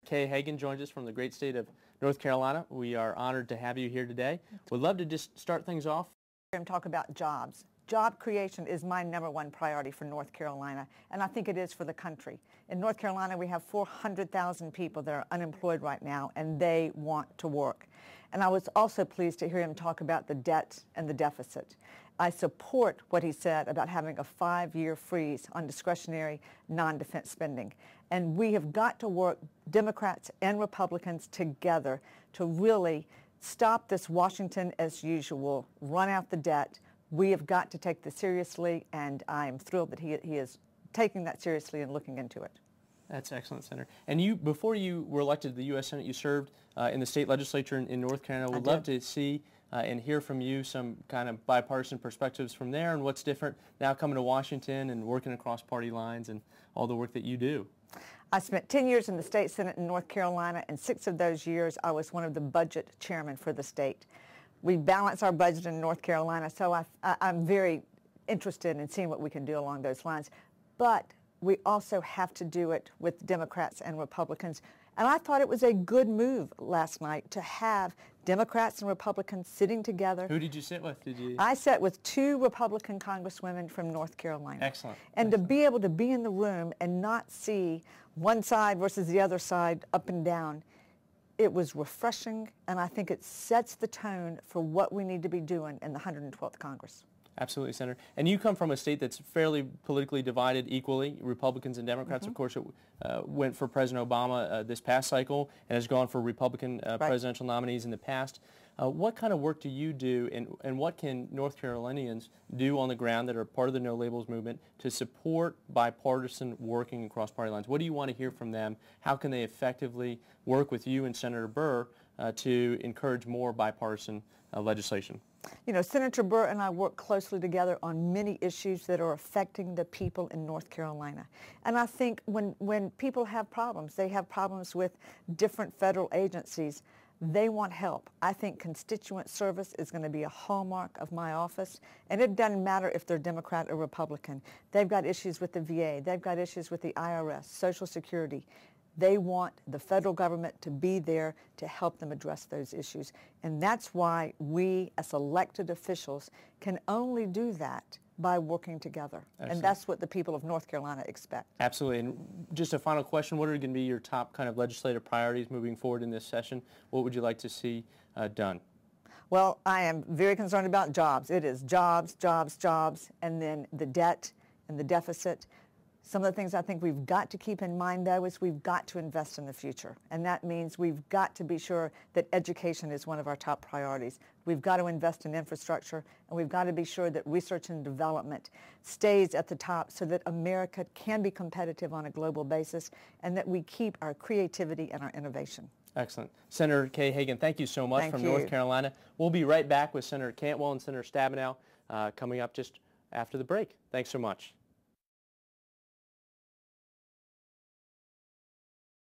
Kay Hagan joins us from the great state of North Carolina. We are honored to have you here today. We'd love to just start things off. And talk about jobs. Job creation is my #1 priority for North Carolina, and I think it is for the country. In North Carolina, we have 400,000 people that are unemployed right now, and they want to work. And I was also pleased to hear him talk about the debt and the deficit. I support what he said about having a 5-year freeze on discretionary non-defense spending. And we have got to work, Democrats and Republicans together, to really stop this Washington as usual, run out the debt. We have got to take this seriously, and I'm thrilled that he is taking that seriously and looking into it. That's excellent, Senator. And you, before you were elected to the U.S. Senate, you served in the state legislature in North Carolina. We'd love to see and hear from you some kind of bipartisan perspectives from there and what's different now coming to Washington and working across party lines and all the work that you do. I spent 10 years in the state Senate in North Carolina, and 6 of those years I was one of the budget chairmen for the state. We balance our budget in North Carolina, so I'm very interested in seeing what we can do along those lines. But we also have to do it with Democrats and Republicans. And I thought it was a good move last night to have Democrats and Republicans sitting together. Who did you sit with? I sat with 2 Republican congresswomen from North Carolina. Excellent. And to be able to be in the room and not see one side versus the other side up and down, it was refreshing, and I think it sets the tone for what we need to be doing in the 112th Congress. Absolutely, Senator. And you come from a state that's fairly politically divided equally, Republicans and Democrats. Of course, it went for President Obama this past cycle and has gone for Republican presidential nominees in the past. What kind of work do you do, and what can North Carolinians do on the ground that are part of the No Labels movement to support bipartisan working across party lines? What do you want to hear from them? How can they effectively work with you and Senator Burr to encourage more bipartisan legislation? You know, Senator Burr and I work closely together on many issues that are affecting the people in North Carolina. And I think when people have problems, they have problems with different federal agencies, they want help. I think constituent service is going to be a hallmark of my office, and it doesn't matter if they're Democrat or Republican. They've got issues with the VA, they've got issues with the IRS, Social Security. They want the federal government to be there to help them address those issues. And that's why we, as elected officials, can only do that by working together. Absolutely. And that's what the people of North Carolina expect. Absolutely. And just a final question, what are going to be your top kind of legislative priorities moving forward in this session? What would you like to see done? Well, I am very concerned about jobs. It is jobs, jobs, jobs, and then the debt and the deficit. Some of the things I think we've got to keep in mind, though, is we've got to invest in the future. And that means we've got to be sure that education is one of our top priorities. We've got to invest in infrastructure, and we've got to be sure that research and development stays at the top so that America can be competitive on a global basis and that we keep our creativity and our innovation. Excellent. Senator Kay Hagan, thank you so much from North Carolina. We'll be right back with Senator Cantwell and Senator Stabenow coming up just after the break. Thanks so much.